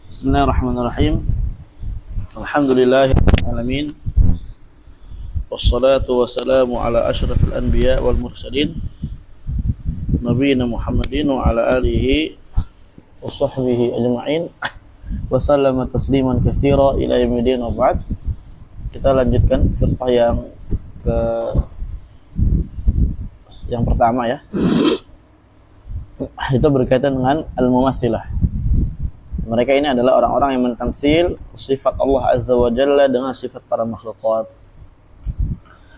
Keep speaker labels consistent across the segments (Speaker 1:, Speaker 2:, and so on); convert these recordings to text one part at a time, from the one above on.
Speaker 1: Bismillahirrahmanirrahim. Alhamdulillahirabbil alamin. Wassalatu wassalamu ala asyrafil anbiya wal mursalin nabiyina Muhammadin wa ala alihi wa sahbihi ajma'in wa sallama tasliman katsira ila yaumil wa ba'd. Kita lanjutkan firqah yang pertama ya. Itu berkaitan dengan al-mumatsilah. Mereka ini adalah orang-orang yang mentamsil sifat Allah Azza wa Jalla dengan sifat para makhlukat.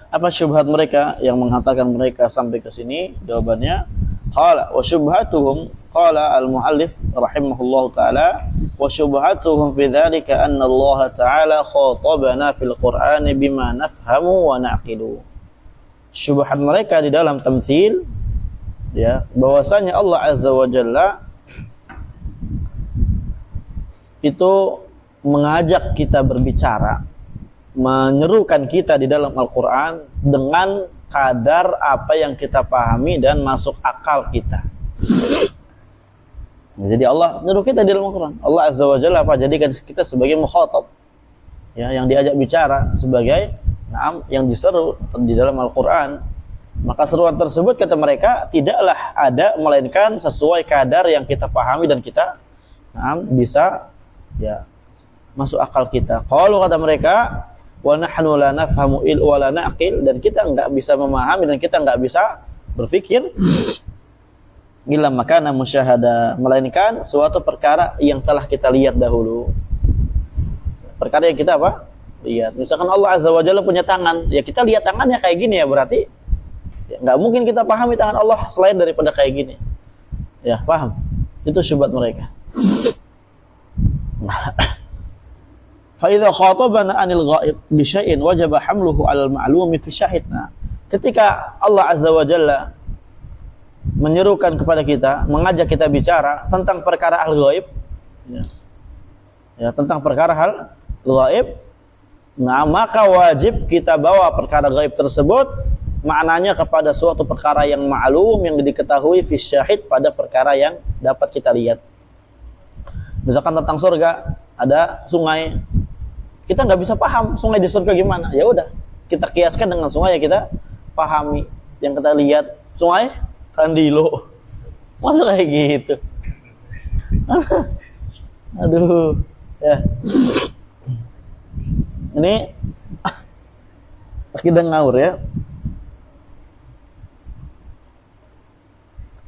Speaker 1: Apa syubhat mereka yang menghantarkan mereka sampai ke sini? Jawabannya, qala wa syubhatuhum, qala al-muallif rahimahullahu taala, wa syubhatuhum fi dzalika anna Allah taala khatabana fil Qur'an bima nafhamu wa naqilu. Syubhat mereka di dalam tamtsil ya, bahwasanya Allah Azza wa Jalla itu mengajak kita berbicara, menyerukan kita di dalam Al-Quran dengan kadar apa yang kita pahami dan masuk akal kita. Jadi Allah menyeru kita di dalam Al-Quran. Allah Azza wa Jalla jadikan kita sebagai mukhatab, ya, yang diajak bicara, sebagai yang diseru di dalam Al-Quran. Maka seruan tersebut kata mereka tidaklah ada melainkan sesuai kadar yang kita pahami dan kita bisa ya masuk akal kita. Kalau kata mereka, wa nahnu la nafhamu il wa la naqil, dan kita enggak bisa memahami dan kita enggak bisa berpikir illa makana musyahada, melainkan suatu perkara yang telah kita lihat dahulu. Perkara yang kita apa? Lihat. Misalkan Allah Azza wa Jalla punya tangan, ya kita lihat tangannya kayak gini ya, berarti ya, enggak mungkin kita pahami tangan Allah selain daripada kayak gini. Ya, paham? Itu syubhat mereka. Fa idza khatabana 'anil ghaib bi syai'in wajaba hamluhu 'alal ma'lumi fi syahidna. Ketika Allah Azza wa Jalla menyerukan kepada kita, mengajak kita bicara tentang perkara al-ghaib, ya, tentang perkara hal ghaib, maka wajib kita bawa perkara ghaib tersebut maknanya kepada suatu perkara yang ma'lum, yang diketahui fi syahid, pada perkara yang dapat kita lihat. Misalkan tentang surga, ada sungai, kita nggak bisa paham sungai di surga gimana. Ya udah, kita kiaskan dengan sungai yang kita pahami, yang kita lihat. Sungai Kandilo, masa kayak gitu? Aduh, ya. Ini akidah ngawur ya.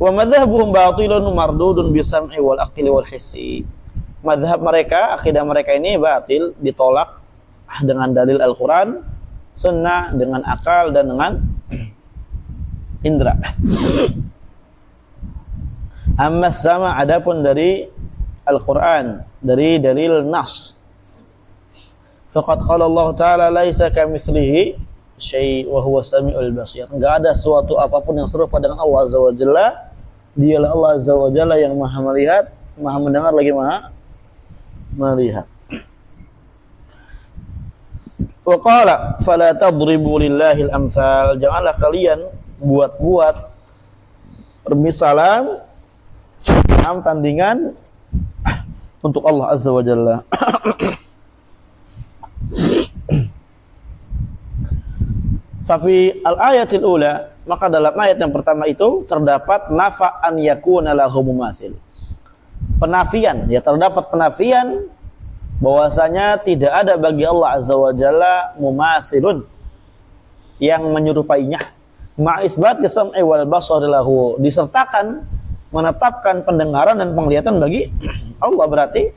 Speaker 1: Wa madhhabuhum batilun mardudun bisam'i wal aqli wal hissi. Madhab mereka, akidah mereka ini batil, ditolak dengan dalil Al-Quran, sunnah, dengan akal, dan dengan indra. Amma sama, adapun dari Al-Quran, dari dalil nas, faqad qala Allah Ta'ala laisa kamitslihi syai' wa huwa samiul basir. Enggak ada suatu apapun yang serupa dengan Allah Azza wa Jalla. Dialah Allah Azza wa Jalla yang maha melihat, maha mendengar, lagi maha melihat. Wa qala fala tadribu lillahil amsal, janganlah kalian buat-buat permisalan, tandingan untuk Allah Azza wa Jalla. Fa fi al-ayatil ula, maka dalam ayat yang pertama itu terdapat nafa an yakuna lahu mumatsil. Penafian, ya, terdapat penafian bahwasanya tidak ada bagi Allah Azza wa Jalla mumatsilun, yang menyerupainya. Ma isbat sam'i wal basar lahu, disertakan menetapkan pendengaran dan penglihatan bagi Allah. Berarti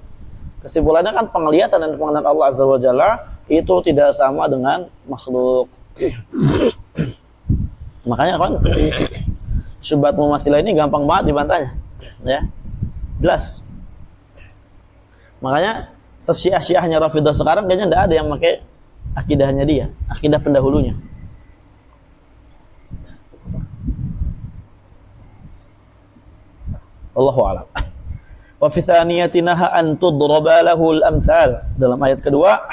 Speaker 1: kesimpulannya kan penglihatan dan pendengaran Allah Azza wa Jalla itu tidak sama dengan makhluk. Makanya kan syubhat mumatsilah ini gampang banget dibantahnya, ya. Jelas. Makanya sesyiah-syiahnya Rafidah sekarang kayaknya tidak ada yang pakai akidahnya dia, akidah pendahulunya. Wallahu a'lam. Wa fi tsaniyati naha an tudraba lahu al-amsal. Dalam ayat kedua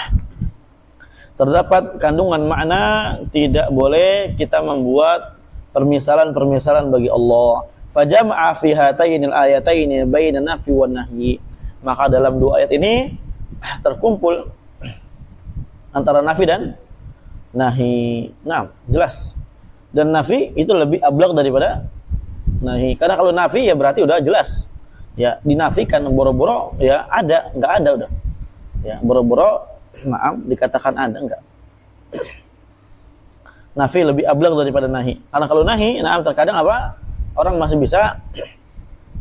Speaker 1: terdapat kandungan makna tidak boleh kita membuat permisalan-permisalan bagi Allah. Fajama'a fi hatainil ayataini baina nafi wan nahyi. Maka dalam dua ayat ini terkumpul antara nafi dan nahi. Nah, jelas. Dan nafi itu lebih ablaq daripada nahi. Karena kalau nafi ya berarti udah jelas. Ya, dinafikan boro-boro ya ada, enggak ada udah. Ya, boro-boro maaf dikatakan ada enggak. Nafi lebih ablaq daripada nahi. Karena kalau nahi, nah terkadang apa? Orang masih bisa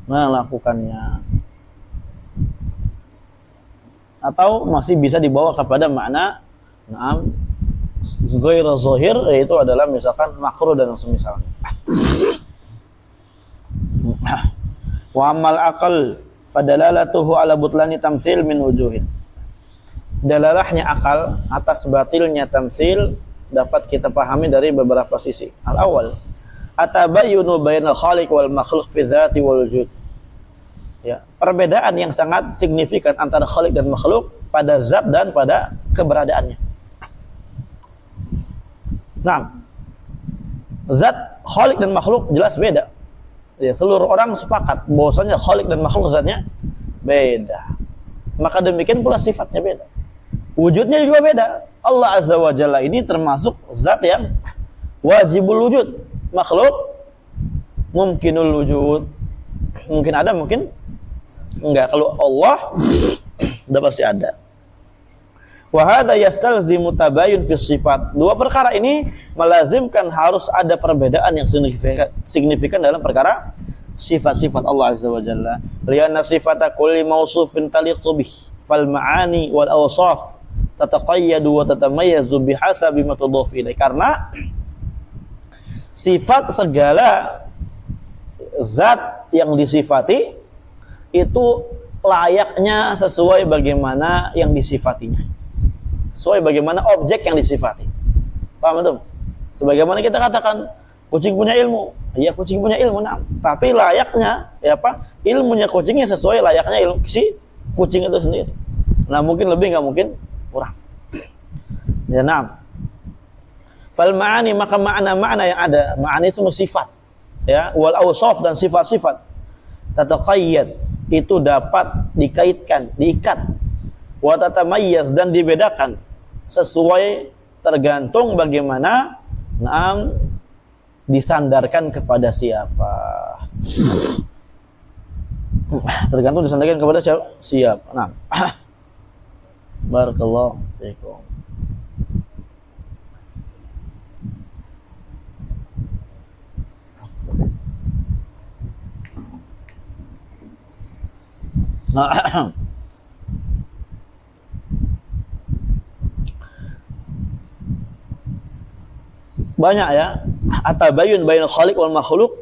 Speaker 1: melakukannya. Atau masih bisa dibawa kepada makna na'am ghair zahir, yaitu adalah misalkan makruh dan semisalnya. Wa amal aqal fadalalatuhu ala butlani tamtsil min wujuhin. Dalalahnya akal atas batilnya tamtsil dapat kita pahami dari beberapa sisi. Al-awwal, atabayyunu bainal khaliq wal makhluq fi dzati wal wujud. Ya, perbedaan yang sangat signifikan antara khaliq dan makhluk pada zat dan pada keberadaannya. Nah, zat khaliq dan makhluk jelas beda. Ya, seluruh orang sepakat bahwasanya khaliq dan makhluk zatnya beda. Maka demikian pula sifatnya beda. Wujudnya juga beda. Allah Azza wa Jalla ini termasuk zat yang wajibul wujud. Makhluk mungkinul wujud. Mungkin ada, mungkin enggak. Kalau Allah udah pasti ada. Wa hadza yastalzimu tabayun fi sifat. Dua perkara ini melazimkan harus ada perbedaan yang signifikan dalam perkara sifat-sifat Allah Azza wa Jalla. Lianna sifata kulli mawsufin taliqu bih fal ma'ani wal awsaf tataqayyadu wa tatamayyazu bihasabi ma tudhaf ilai. Karena sifat segala zat yang disifati itu layaknya sesuai bagaimana yang disifatinya, sesuai bagaimana objek yang disifati. Paham betul? Sebagaimana kita katakan kucing punya ilmu, ya kucing punya ilmu, nah, tapi layaknya ya apa? Ilmunya kucingnya sesuai layaknya ilmu si kucing itu sendiri. Nah, mungkin lebih, nggak mungkin kurang. Ya, nah. Fal ma'ani, maka makna-makna yang ada, ma'ani itu sifat. Ya, wal awsaf dan sifat-sifat. Tataqayyad, itu dapat dikaitkan, diikat. Wa tatamayyaz, dan dibedakan sesuai tergantung bagaimana disandarkan kepada siapa. Tergantung disandarkan kepada siapa. Nah. Barakallahu fiikum. Banyak ya, atabayun bainal khaliq wal makhluk.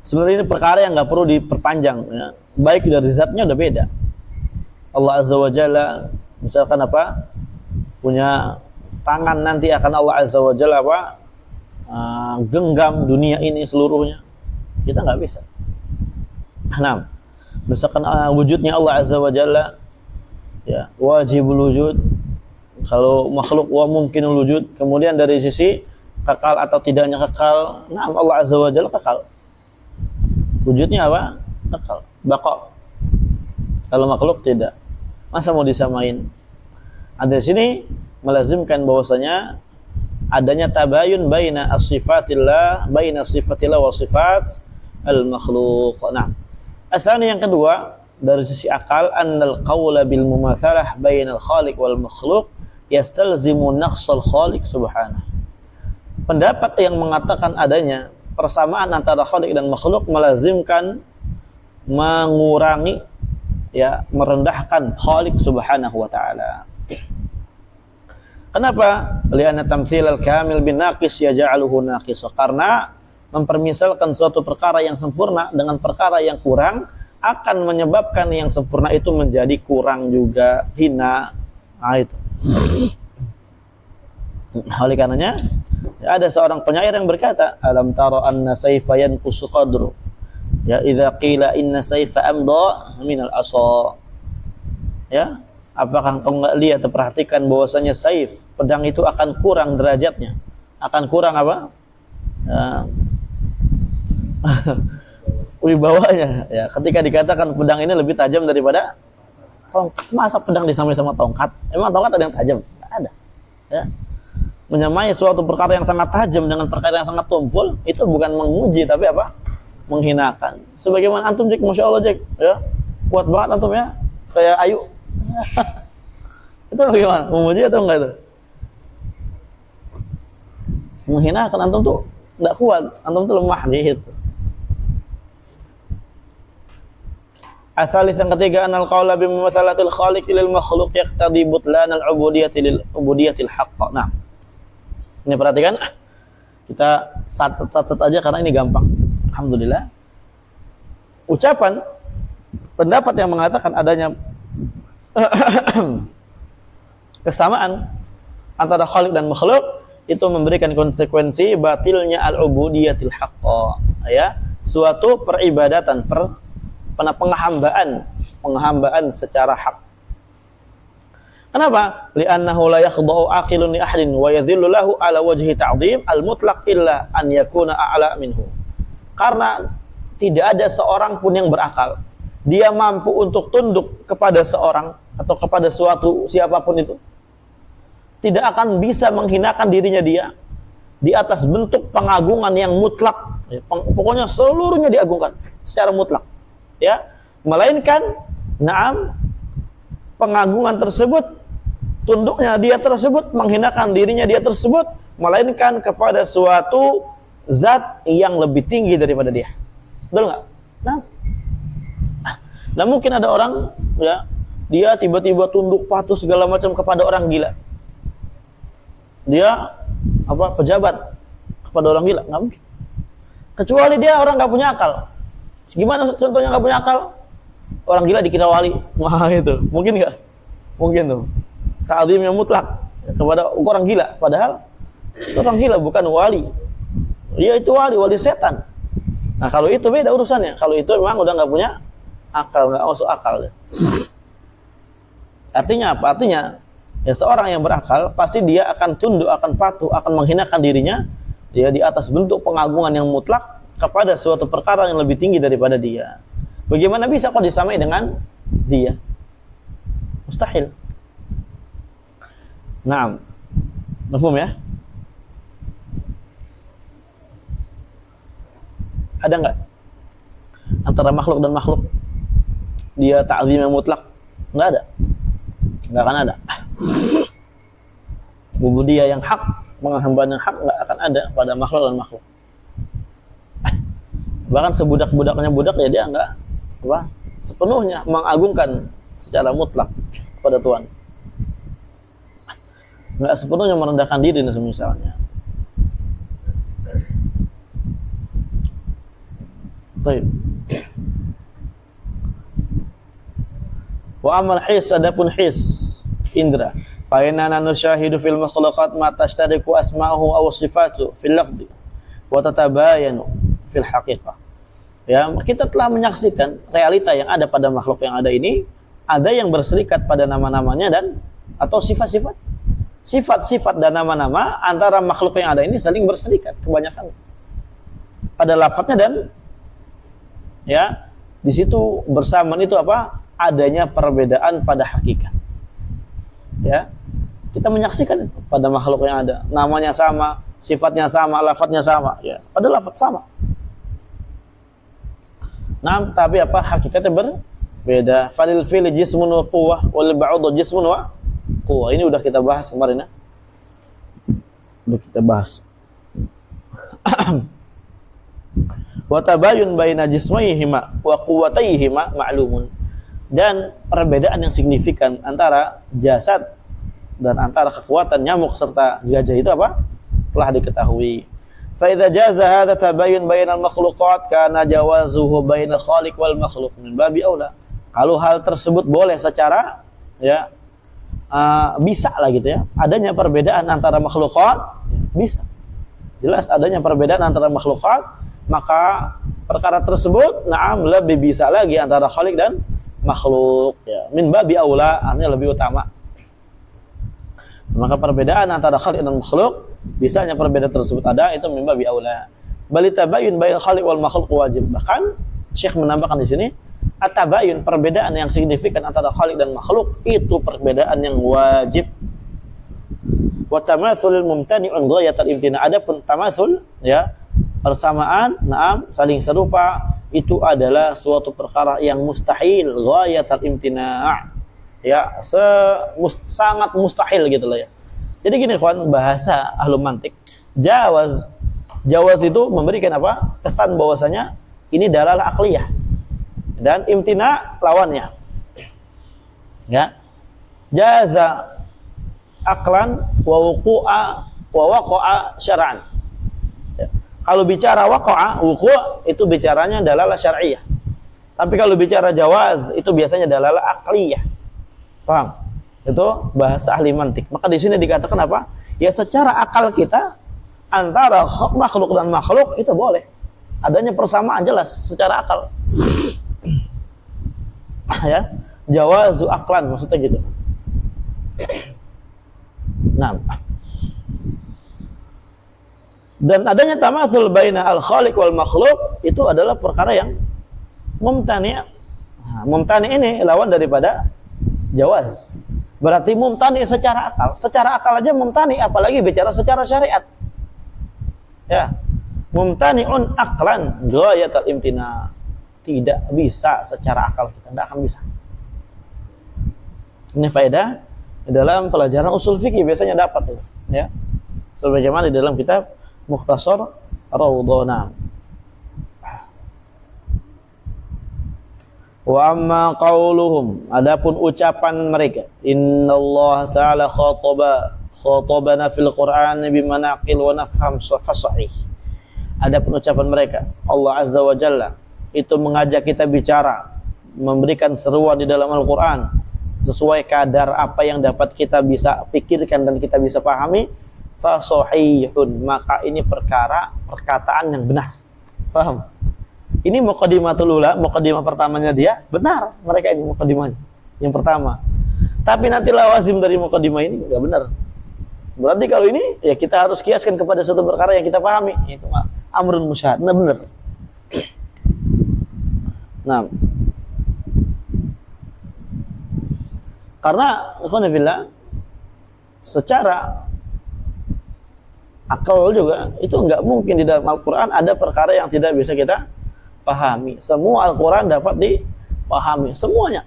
Speaker 1: Sebenarnya ini perkara yang nggak perlu diperpanjang ya. Baik dari zatnya udah beda. Allah Azza wa Jalla misalkan apa? Punya tangan, nanti akan Allah Azza wa Jalla apa? Genggam dunia ini seluruhnya. Kita nggak bisa. Nah, misalkan wujudnya Allah Azza wa Jalla ya, wajibul wujud. Kalau makhluk wa mungkinul wujud. Kemudian dari sisi kekal atau tidaknya kekal, nah Allah Azza wa Jalla kekal. Wujudnya apa? Kekal, baqa. Kalau makhluk tidak. Masa mau disamain? Ada di sini melazimkan bahwasanya adanya tabayun baina as-sifatillah, baina sifatillah wa sifat al-makhluq. Nah, asal yang kedua dari sisi akal, annal qawla bil mumatsalah bainal khaliq wal makhluq yastalzimu naqsal khaliq subhanahu. Pendapat yang mengatakan adanya persamaan antara khaliq dan makhluk melazimkan mengurangi ya, merendahkan khaliq subhanahu wa ta'ala. Kenapa? Lianna tamtsilal kamil bin naqis yaj'aluhu naqisa. Karena mempermisalkan suatu perkara yang sempurna dengan perkara yang kurang akan menyebabkan yang sempurna itu menjadi kurang juga, hina. Nah, itu. Oleh karenanya ada seorang penyair yang berkata, alam tara anna sayfa yanqusu qadru ya idza qila inna sayfa amda minal asa. Ya, apakah engkau enggak lihat atau perhatikan bahwasanya saif, pedang itu akan kurang derajatnya, akan kurang apa? wibawanya ya. Ketika dikatakan pedang ini lebih tajam daripada tongkat, masa pedang disamain sama tongkat? Emang tongkat ada yang tajam? Tidak ada. Ya. Menyamai suatu perkara yang sangat tajam dengan perkara yang sangat tumpul itu bukan menguji tapi apa? Menghinakan. Sebagaimana antum Jack, masya Allah Jack, ya kuat banget antum ya, kayak Ayu. Itu bagaimana? Memuji atau enggak itu? Menghinakan, antum tuh enggak kuat, antum tuh lemah gitu. Asalis yang ketiga, anal qaula bi mumasalatil khaliq lil makhluq yaqtadi butlan al ubudiyyati lil ubudiyyatil haqq. Nah, ini perhatikan, kita sat aja karena ini gampang. Alhamdulillah. Ucapan pendapat yang mengatakan adanya kesamaan antara khaliq dan makhluk itu memberikan konsekuensi batilnya al-ubudiyyatil haqq, ya, suatu peribadatan, penghambaan secara hak. Kenapa? Li'annahu la yakhda'u aqilun li ahadin wa yadhillu lahu ala wajhi ta'dhim al-mutlaq illa an yakuna a'la minhu. Karena tidak ada seorang pun yang berakal dia mampu untuk tunduk kepada seorang atau kepada suatu siapapun itu, tidak akan bisa menghinakan dirinya dia di atas bentuk pengagungan yang mutlak. Pokoknya seluruhnya diagungkan secara mutlak, ya, melainkan na'am pengagungan tersebut, tunduknya dia tersebut, menghinakan dirinya dia tersebut, melainkan kepada suatu zat yang lebih tinggi daripada dia. Betul nggak? Nah, mungkin ada orang, ya, dia tiba-tiba tunduk patuh segala macam kepada orang gila. Dia apa, pejabat kepada orang gila, nggak mungkin. Kecuali dia orang nggak punya akal. Gimana contohnya nggak punya akal? Orang gila dikira wali, wah itu mungkin nggak? Mungkin tuh. Ta'zim yang mutlak kepada orang gila, padahal orang gila bukan wali. Dia itu wali setan. Nah, kalau itu beda urusannya. Kalau itu memang udah nggak punya akal, nggak masuk akal. Artinya apa? Artinya ya seorang yang berakal pasti dia akan tunduk, akan patuh, akan menghinakan dirinya dia di atas bentuk pengagungan yang mutlak kepada suatu perkara yang lebih tinggi daripada dia. Bagaimana bisa kok disamai dengan dia? Mustahil. Naam. Mafhum ya? Ada enggak antara makhluk dan makhluk dia ta'zim yang mutlak? Enggak ada. Enggak akan ada. Ubudiyah yang hak, penghambaan yang hak enggak akan ada pada makhluk dan makhluk. Bahkan sebudak-budaknya budak ya dia enggak apa sepenuhnya mengagungkan secara mutlak kepada Tuhan. Enggak sepenuhnya merendahkan diri misalnya. Baik. Wa amal his, adapun his indra, fa inna nusyahidu fil makhluqat ma tashtariku asma'uhu aw sifatu fil lafzi wa tatabayanu fil haqiqah. Ya, kita telah menyaksikan realita yang ada pada makhluk yang ada ini, ada yang berserikat pada nama-namanya dan atau sifat-sifat. Sifat-sifat dan nama-nama antara makhluk yang ada ini saling berserikat kebanyakan pada lafadznya, dan ya di situ bersamaan itu apa? Adanya perbedaan pada hakikat. Ya, kita menyaksikan pada makhluk yang ada, namanya sama, sifatnya sama, lafadznya sama, ya, pada lafadz sama. Nah, tapi apa? Hakikatnya berbeda. Falil fil jismun wa quwwah wal ba'd jismun wa quwwah. Ini udah kita bahas kemarin ya. Udah kita bahas. Wa tabayun baina jismayhima wa quwwatayhima ma'lumun. Dan perbedaan yang signifikan antara jasad dan antara kekuatan nyamuk serta gajah itu apa? Telah diketahui. Fa idza jaza hadza tabayun bainal makhluqat kana jawazuhu bainal khaliq wal makhluq min babi aula. Kalau hal tersebut boleh secara ya bisa lah gitu ya. Adanya perbedaan antara makhluqat, bisa. Jelas adanya perbedaan antara makhluqat, maka perkara tersebut na'am lebih bisa lagi antara khaliq dan makhluk ya. Min babi aula, artinya lebih utama. Maka perbedaan antara khaliq dan makhluk, bisanya perbedaan tersebut ada, itu min babi aula. Bal tabayyun bainal khaliq wal makhluk wajib. Bahkan Syekh menambahkan di sini at-tabayun, perbedaan yang signifikan antara khaliq dan makhluk, itu perbedaan yang wajib. Wa tamatsulul mumtani'un ghayatul imtina. Adapun tamatsul, ya, persamaan, naam, saling serupa, itu adalah suatu perkara yang mustahil, ghayatul imtina'. Ya, sangat mustahil gitu lah ya. Jadi gini kawan, bahasa ahlu mantik, jawaz itu memberikan apa? Kesan bahwasanya ini dalalah akliyah. Dan imtina lawannya. Ya. Jaza aklan wa wuqu'a wa waqa'a syar'an. Ya. Kalau bicara waqa'a, wuqu' itu bicaranya dalalah syar'iyyah. Tapi kalau bicara jawaz itu biasanya dalalah akliyah. Paham? Itu bahasa ahli mantik. Maka di sini dikatakan apa? Ya secara akal kita antara makhluk dan makhluk itu boleh. Adanya persamaan jelas secara akal. Ya, jawazu aklan maksudnya gitu. Nah, dan adanya tamatsul baina al-khaliq wal makhluk itu adalah perkara yang mumtani'. Nah, mumtani' ini lawan daripada jawaz. Berarti mumtani' secara akal. Secara akal aja mumtani', apalagi bicara secara syariat. Ya. Mumtani'un aklan ghayatul imtina'. Tidak bisa secara akal kita, tidak akan bisa. Ini faedah dalam pelajaran usul fikih biasanya dapat ya. Sebagaimana di dalam kitab Mukhtasar Raudhana. Wa amma qauluhum, adapun ucapan mereka, innallaha ta'ala khatabana fil Qur'an bimanaqil wa nafham fasahih. Adapun ucapan mereka, Allah Azza wa Jalla itu mengajak kita bicara, memberikan seruan di dalam Al-Quran sesuai kadar apa yang dapat kita bisa pikirkan dan kita bisa pahami. Fasahihun, maka ini perkataan yang benar. Paham? Ini muqaddimatul ula, muqaddimah pertamanya dia benar, mereka ini muqaddimahnya yang pertama. Tapi nanti lawazim dari muqaddimah ini enggak benar. Berarti kalau ini ya kita harus kiaskan kepada suatu perkara yang kita pahami, itu amrun musyahad. Nah, benar. Nah, karena ikhwanillah secara akal juga itu enggak mungkin di dalam Al-Quran ada perkara yang tidak bisa kita pahami. Semua Al-Quran dapat dipahami semuanya.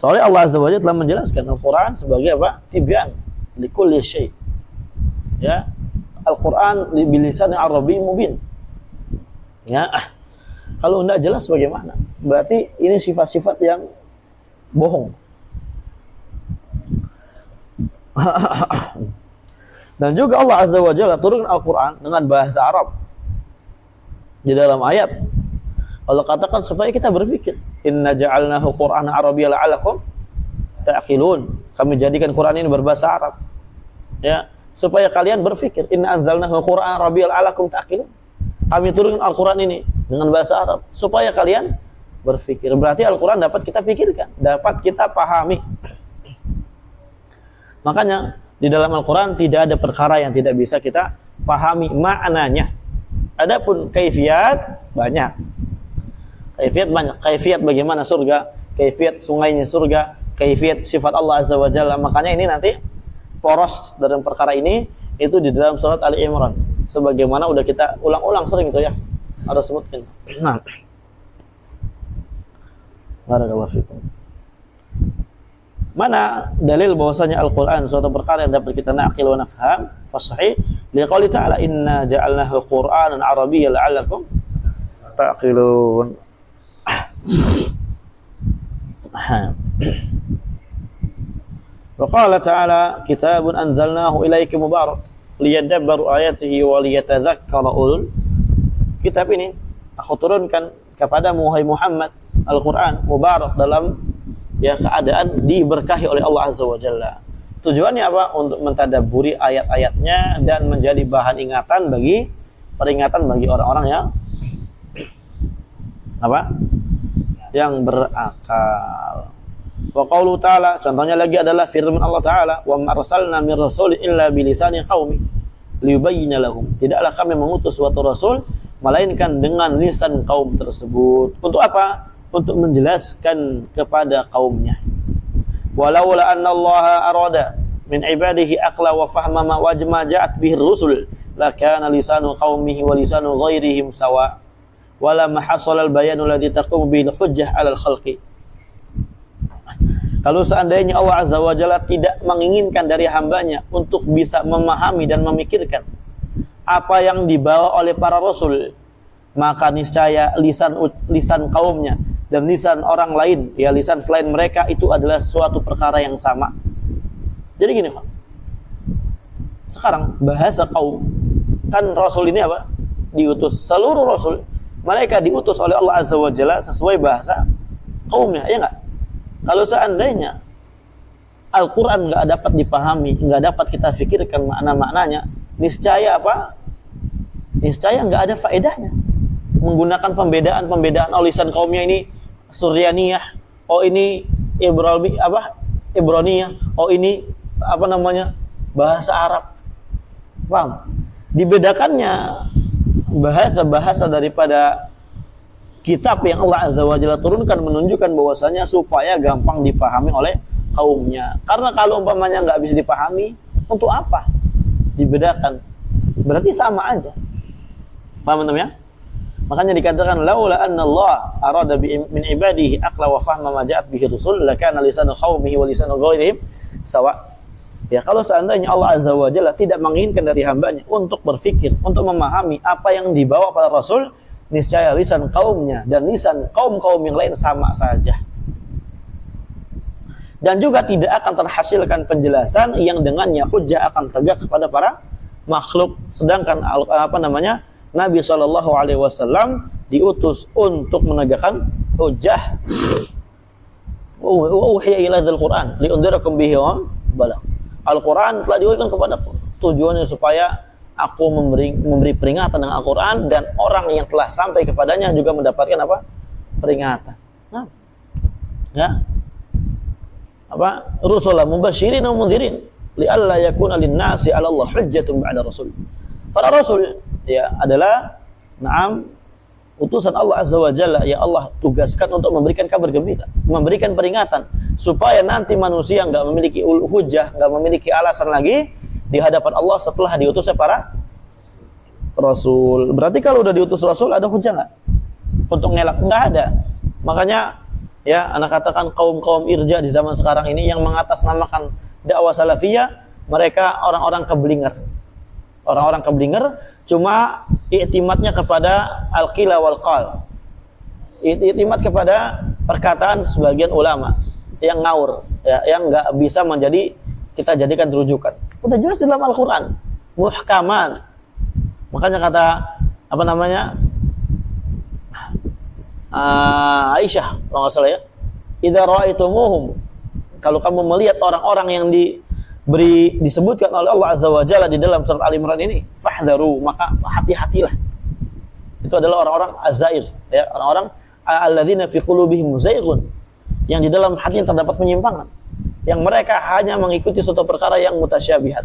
Speaker 1: Soalnya Allah Azza wa Jalla telah menjelaskan Al-Quran sebagai apa? Tibyan likulli syai'. Ya, Al-Quran bilisan Arabi mubin. Ya, kalau tidak jelas bagaimana? Berarti ini sifat-sifat yang bohong. Dan juga Allah Azza wa Jalla turunkan Al-Quran dengan bahasa Arab. Di dalam ayat Allah katakan supaya kita berpikir, inna ja'alnahu Qur'anan Arabiyyan la'allakum ta'qilun. Kami jadikan Quran ini berbahasa Arab. Ya, supaya kalian berpikir, inna anzalnahu Qur'anan Arabiyyan la'allakum ta'qilun. Kami turunkan Al-Quran ini dengan bahasa Arab supaya kalian berpikir. Berarti Al-Quran dapat kita pikirkan, dapat kita pahami. Makanya di dalam Al-Quran tidak ada perkara yang tidak bisa kita pahami maknanya. Adapun kaifiat banyak. Kaifiat bagaimana surga, kaifiat sungainya surga, kaifiat sifat Allah Azza wa Jalla. Makanya ini nanti poros dalam perkara ini itu di dalam surat Ali Imran. Sebagaimana udah kita ulang-ulang sering itu ya. Ada sebutkan. Nah. Barakallahu fikum. Mana dalil bahwasanya Al-Qur'an suatu perkara yang dapat kita naqil wa nafham fasahih liqauli ta'ala inna ja'alnahu Qur'anan Arabiyyan la'allakum ta'qilun. Wa qala ta'ala kitabun anzalnahu ilaika mubarak liyadabbaru ayatihi wa liyatadzakkara ulul. Kitab ini aku turunkan kepadamu wahai Muhammad, Al-Qur'an mubarak dalam ya keadaan diberkahi oleh Allah Azza wa Jalla. Tujuannya apa? Untuk mentadabburi ayat-ayatnya dan menjadi bahan ingatan bagi peringatan bagi orang-orang yang apa? Yang berakal. Wa qaulu ta'ala, contohnya lagi adalah firman Allah Ta'ala, wa ma arsalna mir rasulin illa bilisani qaumi liyubayyana lahum. Tidaklah kami mengutus suatu rasul melainkan dengan lisan kaum tersebut. Untuk apa? Untuk menjelaskan kepada kaumnya. Walaula anna Allah arada min ibadihi aqla wa fahma ma wajma ja'at bihi rusul lakana lisanu qaumihi wa lisanu ghairihim sawa wala ma hasala al-bayanu alladhi taqumu bihi al-hujjah 'ala al-khalqi. Kalau seandainya Allah Azza wa Jalla tidak menginginkan dari hambanya untuk bisa memahami dan memikirkan apa yang dibawa oleh para rasul, maka niscaya lisan kaumnya dan lisan orang lain, ya lisan selain mereka itu adalah suatu perkara yang sama. Jadi gini Pak, sekarang bahasa kaum, kan rasul ini apa? Diutus. Seluruh rasul mereka diutus oleh Allah Azza wa Jalla sesuai bahasa kaumnya, ya enggak? Kalau seandainya Al-Quran nggak dapat dipahami, nggak dapat kita fikirkan makna-maknanya, niscaya apa? Niscaya nggak ada faedahnya. Menggunakan pembedaan lisan kaumnya ini Suryaniyah, oh ini Ibraniyah, oh ini bahasa Arab. Paham? Dibedakannya bahasa-bahasa daripada kitab yang Allah Azza wa Jalla turunkan menunjukkan bahwasanya supaya gampang dipahami oleh kaumnya. Karena kalau umpamanya nggak bisa dipahami, untuk apa dibedakan? Berarti sama aja. Paham teman ya? Makanya dikatakan laula anna Allah arada min ibadihi aqla wa fahma ma ja'at bihi rusul lakana lisanu qaumihi wa lisanu ghairihim sawa. Ya, kalau seandainya Allah Azza wa Jalla tidak menginginkan dari hambanya untuk berfikir, untuk memahami apa yang dibawa para rasul, niscaya lisan kaumnya dan lisan kaum-kaum yang lain sama saja. Dan juga tidak akan terhasilkan penjelasan yang dengannya hujjah akan tegak kepada para makhluk. Sedangkan Nabi SAW diutus untuk menegakkan hujjah. Uhiya ila dzal Qur'an liundzirakum bihi wa balagh. Al-Qur'an telah diwahyukan kepadaku, tujuannya supaya aku memberi peringatan dengan Al-Quran, dan orang yang telah sampai kepadanya juga mendapatkan apa? Peringatan. Nah, ya, Rusulah mubasyirin wa mundhirin li'alla yakuna lin-nasi 'ala Allah hujjatun ba'da rasul. Para rasul ya adalah utusan Allah Azza wa Jalla, ya Allah tugaskan untuk memberikan kabar gembira, memberikan peringatan supaya nanti manusia enggak memiliki hujjah, enggak memiliki alasan lagi di hadapan Allah setelah diutusnya para rasul. Berarti kalau udah diutus rasul ada hujjah nggak untuk ngelak? Nggak ada. Makanya ya anak katakan kaum irja di zaman sekarang ini yang mengatasnamakan dakwah salafiyah, mereka orang-orang keblinger. Orang-orang keblinger cuma i'timadnya kepada al-qila wal qal. I'timad kepada perkataan sebagian ulama yang ngawur, ya, yang nggak bisa kita jadikan rujukan. Udah jelas di dalam Al-Quran, muhkaman. Makanya kata Aisyah kalau nggak salah ya, idza ra'aitumuhum, kalau kamu melihat orang-orang yang disebutkan oleh Allah Azza wa Jalla di dalam surat Al-Imran ini, fahdharu, maka hati-hatilah. Itu adalah orang-orang az-zair, ya, orang-orang alladzina fi qulubihim zaighun, yang di dalam hatinya terdapat penyimpangan, yang mereka hanya mengikuti suatu perkara yang mutasyabihat,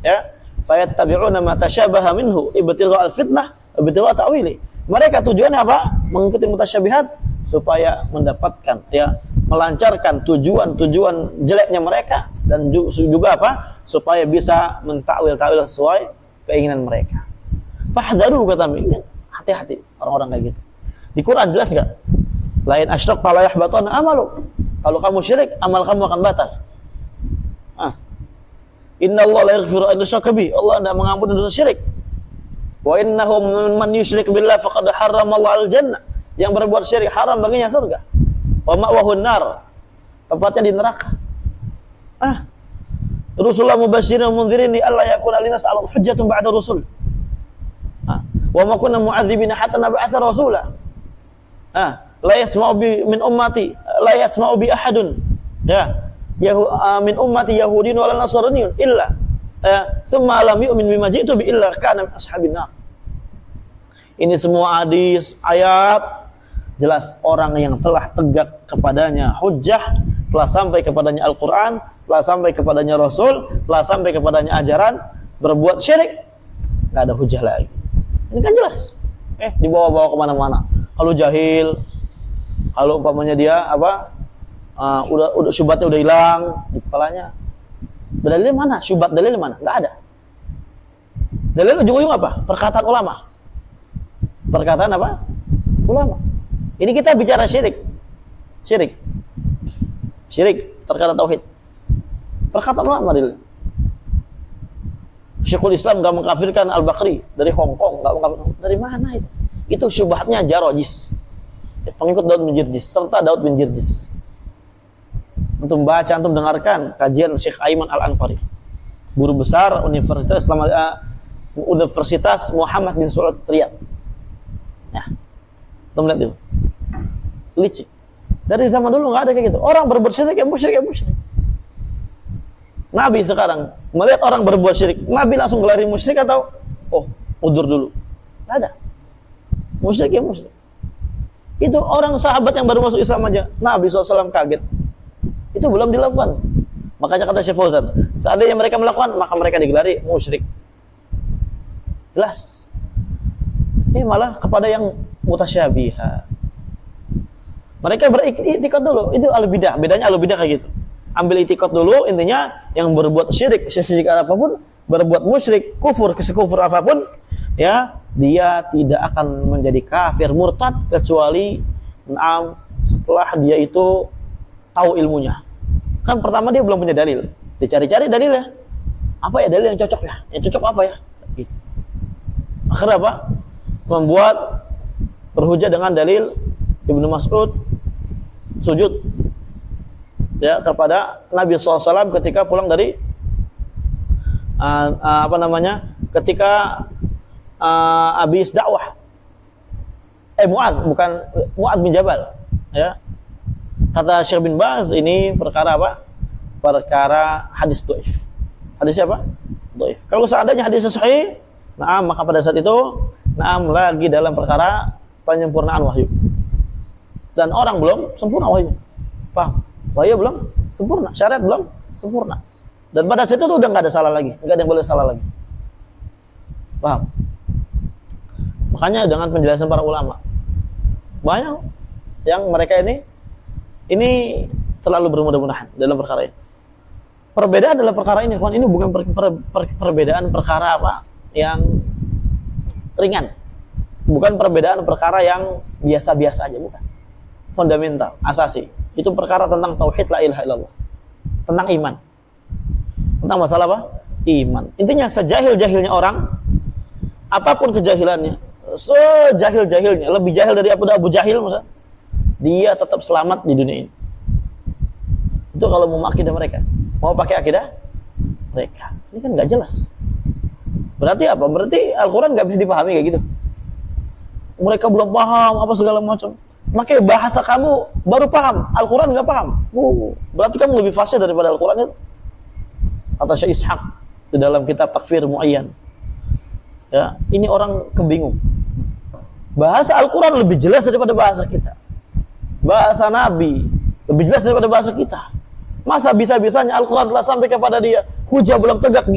Speaker 1: ya, fayattabi'una ma tasyabaha minhu ibtigha al-fitnah ibtigha ta'wili. Mereka tujuannya apa? Mengikuti mutasyabihat supaya mendapatkan, ya, melancarkan tujuan jeleknya mereka, dan juga apa? Supaya bisa mentakwil-takwil sesuai keinginan mereka. Fahdharu, kata Nabi, hati-hati orang-orang kayak gitu. Di Quran jelas enggak? Lain asyrakta la yahbatuna amalu. Kalau kamu syirik, amal kamu akan batal. Innallaha la yaghfiru an yushraka bihi. Allah tidak mengampuni dosa syirik. Wa innahu man yusyrik billah faqad harrama Allahu al-jannah. Yang berbuat syirik haram baginya surga. Wa ma'wahu an-nar. Tempatnya di neraka. Rasulullah mubasyirin wa mundhirin alla yakuna linas 'ala hujjatun ba'da rusul. Wa ma kunna mu'adzibina hatta nab'atha rasula. La yasma'u bi min ummati la yasma'u bi ahadun, ya, min ummati yahudin wala nasraniyun illa thumma lam yu'min bima ji'tu bi illa kana min ashabin nar. Ini semua hadis, ayat jelas orang yang telah tegak kepadanya hujjah, telah sampai kepadanya Al-Quran, telah sampai kepadanya Rasul, telah sampai kepadanya ajaran, berbuat syirik, nggak ada hujjah lagi. Ini kan jelas. dibawa-bawa kemana-mana. Kalau jahil, kalau umpamanya dia udah syubhatnya udah hilang di kepalanya. Dalilnya mana? Syubhat dalil mana? Nggak ada. Dalil ujung-ujung apa? Perkataan ulama. Perkataan apa? Ulama. Ini kita bicara syirik. Syirik terkait tauhid. Perkataan ulama dalil. Syekhul Islam nggak mengkafirkan Al-Bakri dari Hong Kong, nggak mengkafirkan. Dari mana itu? Itu syubhatnya Jarojis, pengikut Daud bin Jirjis, serta Daud bin Jirjis. Antum baca, antum dengarkan kajian Syekh Aiman Al-Anqari, guru besar Universitas Muhammad bin Saud Riyadh. Ya, antum lihat itu, licik. Dari zaman dulu nggak ada kayak gitu. Orang berbuat syirik ya musyrik. Nabi sekarang melihat orang berbuat syirik, Nabi langsung gelari musyrik atau udur dulu? Nggak ada. Musyrik ya musyrik. Itu orang sahabat yang baru masuk Islam aja, Nabi SAW kaget. Itu belum dilakukan. Makanya kata Syekh Fauzan, seandainya mereka melakukan, maka mereka digelari musyrik. Jelas. Malah kepada yang mutasyabiha. Mereka beriktikad dulu, itu al-bidah. Bedanya al-bidah kayak gitu. Ambil itikad dulu, intinya yang berbuat syirik, sesyirik apapun, berbuat musyrik, kufur, kesekufur apapun, ya, dia tidak akan menjadi kafir murtad kecuali setelah dia itu tahu ilmunya. Kan pertama dia belum punya dalil, dicari-cari dalilnya. Apa ya dalil yang cocok ya? Yang cocok apa ya? Gitu. Akhirnya apa? Membuat berhujah dengan dalil Ibnu Mas'ud sujud ya kepada Nabi SAW ketika pulang dari ketika habis dakwah. Mu'ad bin Jabal ya. Kata Syekh bin Baz, ini perkara apa? Perkara hadis dhaif. Hadis apa? Dhaif. Kalau seandainya hadis sahih, maka pada saat itu lagi dalam perkara penyempurnaan wahyu. Dan orang belum sempurna wahyu. Paham? Wahyu belum sempurna, syariat belum sempurna. Dan pada saat itu udah nggak ada salah lagi, nggak ada yang boleh salah lagi. Paham? Makanya dengan penjelasan para ulama, banyak yang mereka ini terlalu bermudah-mudahan dalam perkara ini. Perbedaan dalam perkara ini, kawan, ini bukan perbedaan perkara apa yang ringan, bukan perbedaan perkara yang biasa-biasa aja, bukan. Fundamental, asasi. Itu perkara tentang tauhid la ilaha illallah, tentang iman, tentang masalah apa? Iman. Intinya sejahil-jahilnya orang, apapun kejahilannya, sejahil-jahilnya, lebih jahil dari Abu Jahil misalnya, dia tetap selamat di dunia ini. Itu kalau mau akidah mereka, mau pakai akidah mereka. Ini kan nggak jelas. Berarti apa? Berarti Al-Quran nggak bisa dipahami kayak gitu. Mereka belum paham apa segala macam. Makanya bahasa kamu baru paham, Al-Quran nggak paham. Berarti kamu lebih fasih daripada Al-Quran itu. Kata Syekh Ishaq di dalam kitab Takfir Mu'ayyan. Ya, ini orang kebingung. Bahasa Al-Quran lebih jelas daripada bahasa kita. Bahasa Nabi lebih jelas daripada bahasa kita. Masa bisa-bisanya Al-Quran telah sampai kepada dia, hujah belum tegak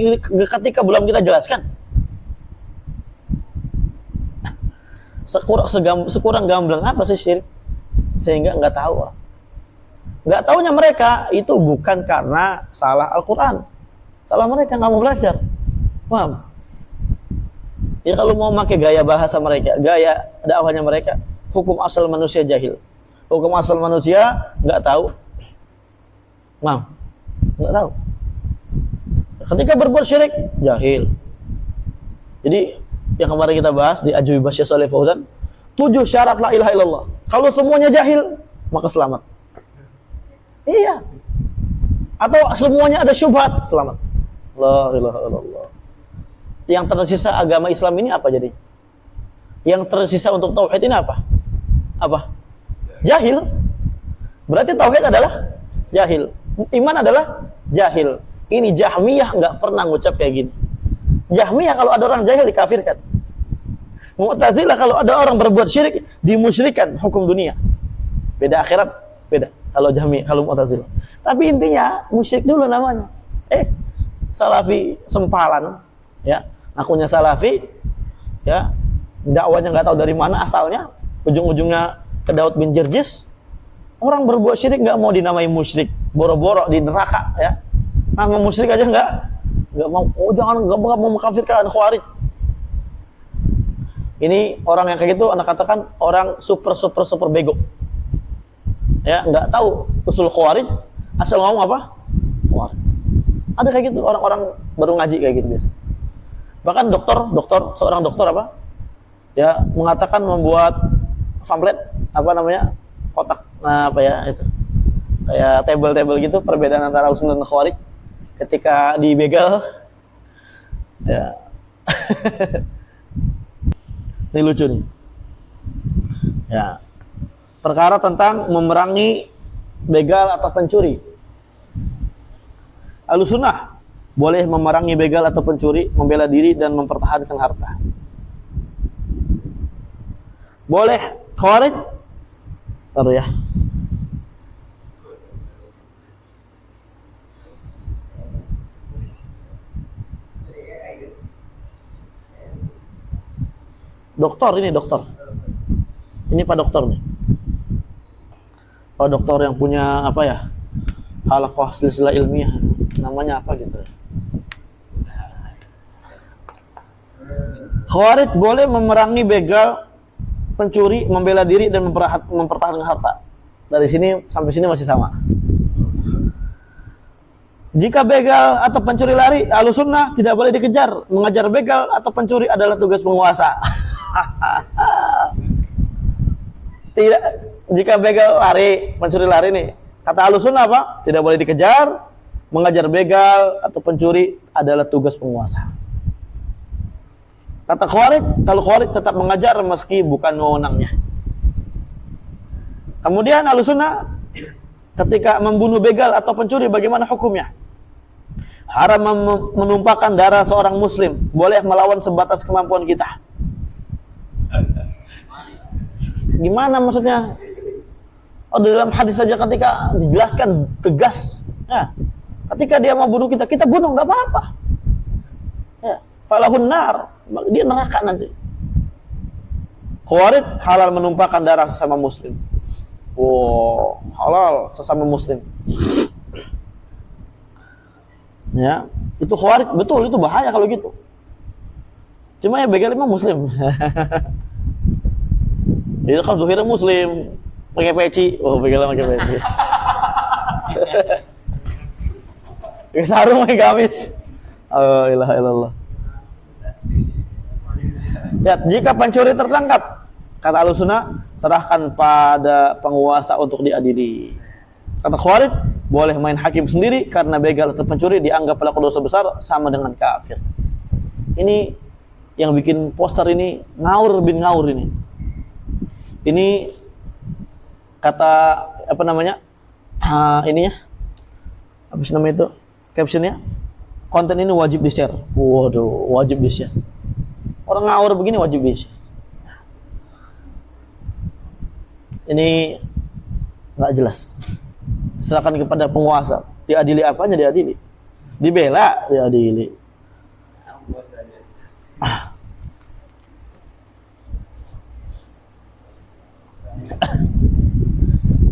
Speaker 1: ketika belum kita jelaskan. Sekurang gamblang apa sih syirik? Sehingga nggak tahu. Nggak tahunya mereka itu bukan karena salah Al-Quran, salah mereka nggak mau belajar. Paham? Ya kalau mau pakai gaya bahasa mereka, gaya dakwahnya mereka, hukum asal manusia jahil, hukum asal manusia nggak tahu. Paham? Nggak tahu. Ketika berbuat syirik, jahil. Jadi yang kemarin kita bahas di Ajwi Basyah Saleh Fauzan, 7 syarat la ilaha illallah. Kalau semuanya jahil, maka selamat. Iya. Atau semuanya ada syubhat, selamat. La ilaha illallah. Yang tersisa agama Islam ini apa jadi? Yang tersisa untuk tauhid ini apa? Apa? Jahil. Berarti tauhid adalah jahil. Iman adalah jahil. Ini Jahmiyah nggak pernah ngucap kayak gini. Jahmiyah kalau ada orang jahil dikafirkan. Mu'tazilah kalau ada orang berbuat syirik dimusyrikan, hukum dunia. Beda akhirat, beda. Kalau Jahmiyah, kalau Mu'tazilah. Tapi intinya musyrik dulu namanya. Salafi sempalan, ya. Akunya Salafi, ya. dakwanya nggak tahu dari mana asalnya, ujung-ujungnya ke Daud bin Jirjis. Orang berbuat syirik nggak mau dinamai musyrik, boro-boro di neraka ya. Nama musyrik aja nggak mau. Oh jangan, nggak mau mengkafirkan Khawarij. Ini orang yang kayak gitu, anak katakan orang super bego. Ya, nggak tahu usul Khawarij, asal ngomong apa? Khawarij. Ada kayak gitu orang-orang baru ngaji kayak gitu biasa. Bahkan seorang dokter apa? Ya, mengatakan membuat pamflet apa namanya? Kotak apa ya itu. Kayak table gitu perbedaan antara Ahlussunnah dan Khawarij ketika dibegal. Ya. Ini lucu nih. Ya. Perkara tentang memerangi begal atau pencuri. Ahlussunnah boleh memerangi begal atau pencuri, membela diri dan mempertahankan harta. Boleh. Khawarij? Taruh ya. Dokter. Ini Pak Dokter nih. Pak Dokter yang punya apa ya? Halaqah silsilah ilmiah. Namanya apa gitu. Khawarij boleh memerangi begal, pencuri, membela diri dan mempertahankan harta. Dari sini sampai sini masih sama. Jika begal atau pencuri lari, Ahlussunnah tidak boleh dikejar. Mengejar begal atau pencuri adalah tugas penguasa. Tidak, jika begal lari, pencuri lari nih, kata Ahlussunnah apa? Tidak boleh dikejar. Mengejar begal atau pencuri adalah tugas penguasa. Kata Khawarij, kalau Khawarij tetap mengejar meski bukan wewenangnya. Kemudian Ahlussunnah ketika membunuh begal atau pencuri bagaimana hukumnya? Haram menumpahkan darah seorang muslim, boleh melawan sebatas kemampuan kita. Gimana maksudnya? Oh, dalam hadis saja ketika dijelaskan tegas, ya, ketika dia mau bunuh kita bunuh, nggak apa-apa. Ya, falahun nar, dia neraka nanti. Khawarij halal menumpahkan darah sesama muslim. Wow, halal sesama muslim. Ya, itu Khawarij, betul, itu bahaya kalau gitu. Cuma ya begal memang muslim. Dia kan zuhirnya muslim, pakai peci. Oh, begalnya pakai peci. Pakai sarung, pakai gamis. Oh, ilaha illallah. Ya, jika pencuri tertangkap, kata Ahlussunnah, serahkan pada penguasa untuk diadili. Kata Khawarij, boleh main hakim sendiri karena begal atau pencuri dianggap pelaku dosa besar sama dengan kafir. Ini yang bikin poster ini ngawur bin ngawur ini. Ini kata apa namanya? Ininya. Apa sih namanya itu? Captionnya. Konten ini wajib di-share. Waduh, wajib di-share. Orang ngawur begini wajib di-share. Ini nggak jelas. Serahkan kepada penguasa. Diadili apanya? Diadili. Dibela, diadili.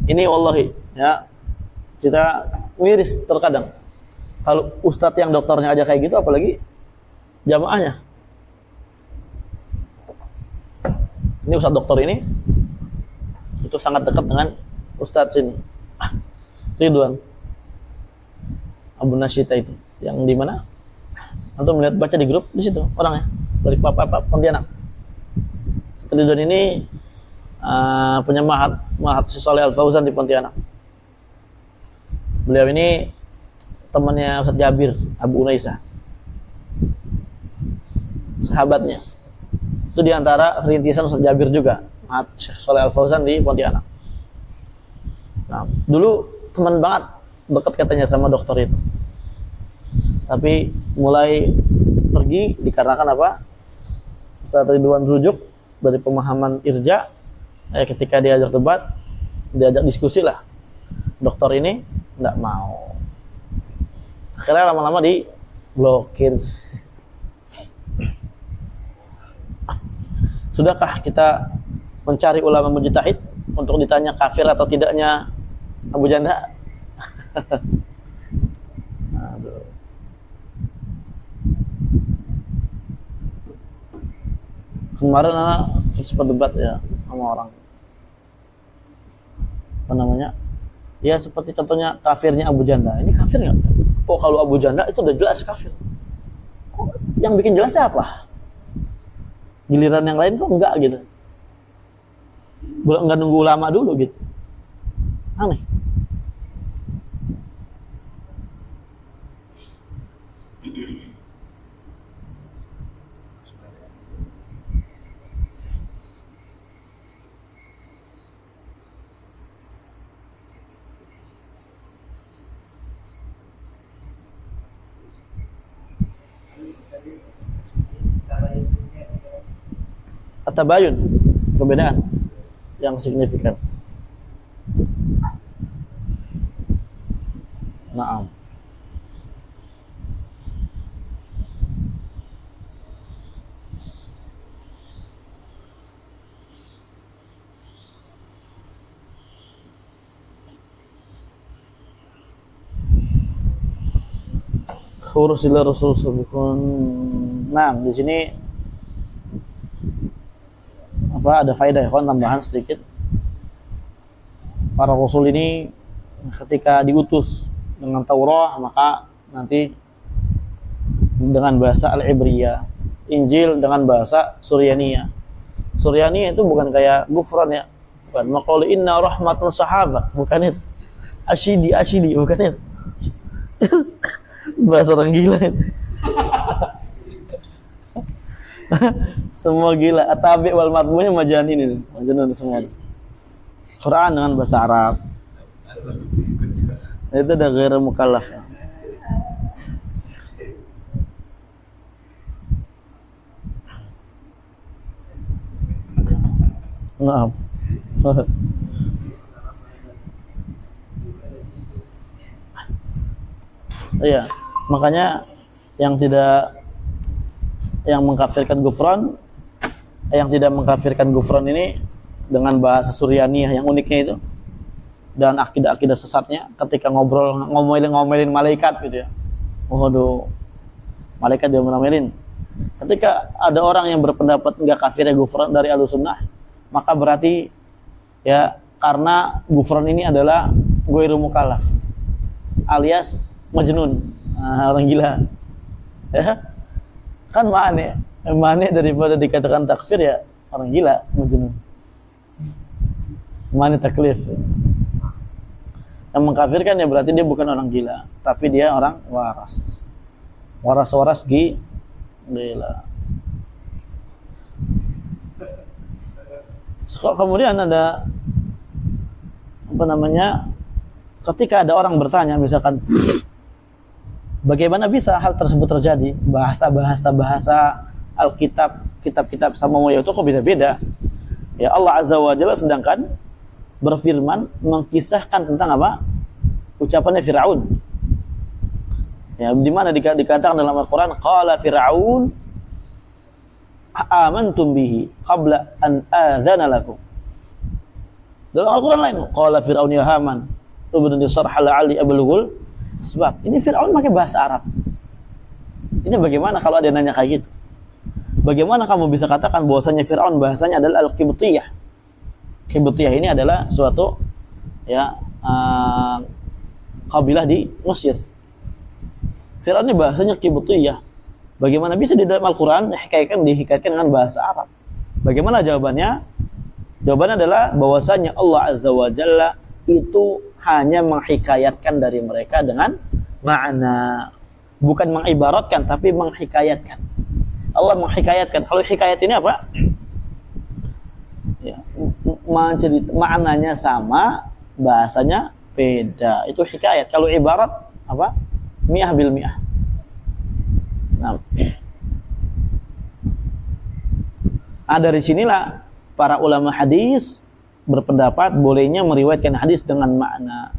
Speaker 1: Ini wallahi ya, kita miris terkadang kalau ustadz yang dokternya aja kayak gitu, apalagi jamaahnya. Ini ustadz dokter ini itu sangat dekat dengan ustadz sini, Ridwan Abu Nasyita itu, yang di mana? Antum melihat baca di grup, di situ orangnya dari Pontianak. Ridwan ini punya Mahat Sholeh Al-Fauzan di Pontianak. Beliau ini temannya Ustaz Jabir Abu Unaisah, sahabatnya. Itu diantara rintisan Ustaz Jabir juga, Mahat Sholeh Al-Fauzan di Pontianak. Nah, dulu teman banget, dekat katanya sama dokter itu. Tapi mulai pergi dikarenakan apa? Ustaz Ridwan rujuk dari pemahaman irja. Ketika diajak debat, diajak diskusi lah, dokter ini nggak mau. Akhirnya lama-lama diblokir. Sudahkah kita mencari ulama mujtahid untuk ditanya kafir atau tidaknya Abu Janda? Aduh. Kemarin anak sempat debat ya sama orang, apa namanya, ya seperti contohnya kafirnya Abu Janda. Ini kafir nggak? Oh kalau Abu Janda itu udah jelas kafir. Kok yang bikin jelas siapa? Giliran yang lain kok enggak gitu. Enggak nunggu ulama dulu gitu. Aneh. At-tabayun, perbedaan yang signifikan. Naam. Urusilah Rasul sebukun. Nah, di sini apa ada faedah ya, kawan, tambahan sedikit. Para rasul ini ketika diutus dengan Taurat, maka nanti dengan bahasa Al-Ibriyah, Injil dengan bahasa Suryaniyah. Suryaniyah itu bukan kayak Gufran ya, bukan maqul inna rahmatan sahabat, bukan itu. Asyidi bukan itu. Bahasa orang gila itu. Semua gila. Atabi wal matbu'nya majanin itu. Majanun semua. Quran dengan bahasa Arab. Itu udah ghairu mukallaf ya. Naam. Iya, makanya yang mengkafirkan Gufran, yang tidak mengkafirkan Gufran ini dengan bahasa Suryaniyah yang uniknya itu dan akidah-akidah sesatnya ketika ngomelin malaikat gitu ya. Waduh, malaikat dia ngomelin. Ketika ada orang yang berpendapat enggak kafirnya Gufran dari Ahlussunnah, maka berarti ya karena Gufran ini adalah ghairu mukallaf alias majnun, orang gila ya kan. Mane daripada dikatakan takfir ya orang gila, majnun, mane taklif ya. Yang mengkafirkan ya berarti dia bukan orang gila, tapi dia orang waras gila. Kemudian ada apa namanya, ketika ada orang bertanya misalkan bagaimana bisa hal tersebut terjadi, bahasa Alkitab, kitab-kitab Samawi itu kok beda-beda ya. Allah Azza wa Jalla sedangkan berfirman mengkisahkan tentang apa, ucapannya Fir'aun ya, di mana dikatakan dalam Al-Quran qala Fir'aun amantum bihi qabla an adzana lakum. Dalam Al-Quran lain qala Fir'aun ya Haman ubnini sarha la'ali ablughul sebab. Ini Fir'aun pakai bahasa Arab. Ini bagaimana kalau ada yang nanya kayak gitu? Bagaimana kamu bisa katakan bahwasanya Fir'aun bahasanya adalah Al-Qibtiyah? Qibtiyah ini adalah suatu ya kabilah di Mesir. Fir'aun ini bahasanya Qibtiyah. Bagaimana bisa di dalam Al-Quran dihikayatkan dengan bahasa Arab? Bagaimana jawabannya? Jawabannya adalah bahwasanya Allah Azza wa Jalla itu hanya menghikayatkan dari mereka dengan makna, bukan mengibaratkan tapi menghikayatkan. Allah menghikayatkan. Kalau hikayat ini apa? Ya, maknanya sama, bahasanya beda. Itu hikayat. Kalau ibarat apa? Mi'ah bil mi'ah. Nah, dari sinilah para ulama hadis berpendapat bolehnya meriwayatkan hadis dengan makna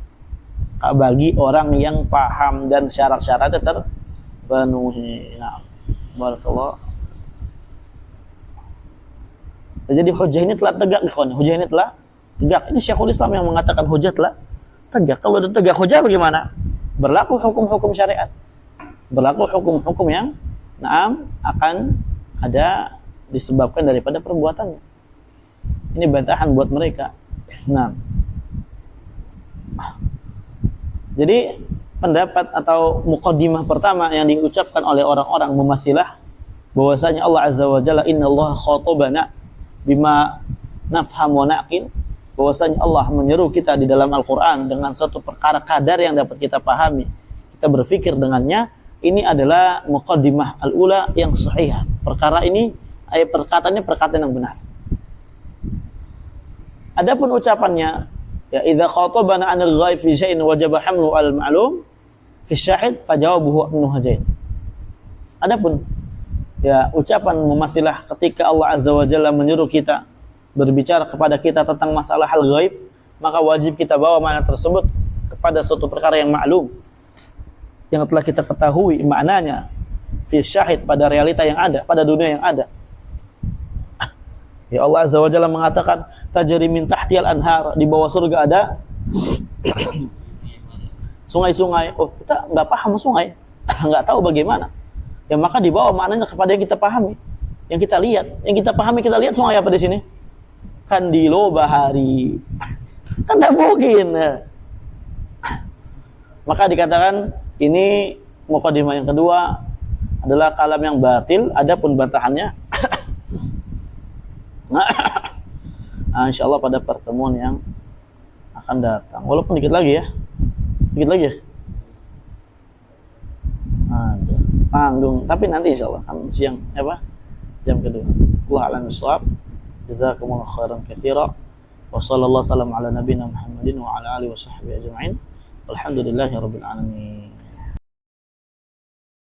Speaker 1: bagi orang yang paham dan syarat-syaratnya terpenuhi. Nah, barakallah. Jadi hujjah ini telah tegak, ikhwan. Hujjah ini telah tegak. Ini Syekhul Islam yang mengatakan hujjah telah tegak. Kalau udah tegak hujjah bagaimana? Berlaku hukum-hukum syariat. Berlaku hukum-hukum yang akan ada disebabkan daripada perbuatannya. Ini bantahan buat mereka. Nah, jadi pendapat atau muqaddimah pertama yang diucapkan oleh orang-orang Mumatsilah bahwasanya Allah Azza wa Jalla innallaha khatabana bima nafham wa naqil, bahwasanya Allah menyeru kita di dalam Al-Qur'an dengan suatu perkara kadar yang dapat kita pahami, kita berpikir dengannya. Ini adalah muqaddimah al-ula yang sahih. Perkara ini perkataannya perkataan yang benar. Adapun ucapannya, ya idza khatabana 'anil ghaib fi syai'in wajaba hamlu al-ma'lum fi syahid fajawabuhu ibnu hajain. Adapun ya ucapan Mumatsilah ketika Allah Azza wa Jalla menyuruh kita berbicara kepada kita tentang masalah hal ghaib, maka wajib kita bawa makna tersebut kepada suatu perkara yang maklum, yang telah kita ketahui maknanya fi syahid, pada realita yang ada, pada dunia yang ada. Ya Allah Azza wa Jalla mengatakan tajri min tahtiyal anhar, di bawah surga ada sungai-sungai. Oh, kita nggak paham sungai, nggak tahu bagaimana. Ya maka dibawa maknanya kepada yang kita pahami, yang kita lihat, yang kita pahami. Kita lihat sungai apa di sini? Kandilo Bahari. Kan tidak mungkin. Maka dikatakan ini muqaddimah yang kedua adalah kalam yang batil. Adapun bantahannya insyaallah pada pertemuan yang akan datang. Walaupun dikit lagi ya. Dikit lagi ya. Ada panggung, tapi nanti insyaallah kan siang jam kedua. Wa a'lam bissawab. Jazakumullahu khairan katsira. Wa sallallahu sallam ala nabiyyina Muhammadin wa ala alihi wa sahbihi ajma'in. Walhamdulillahirabbil alamin.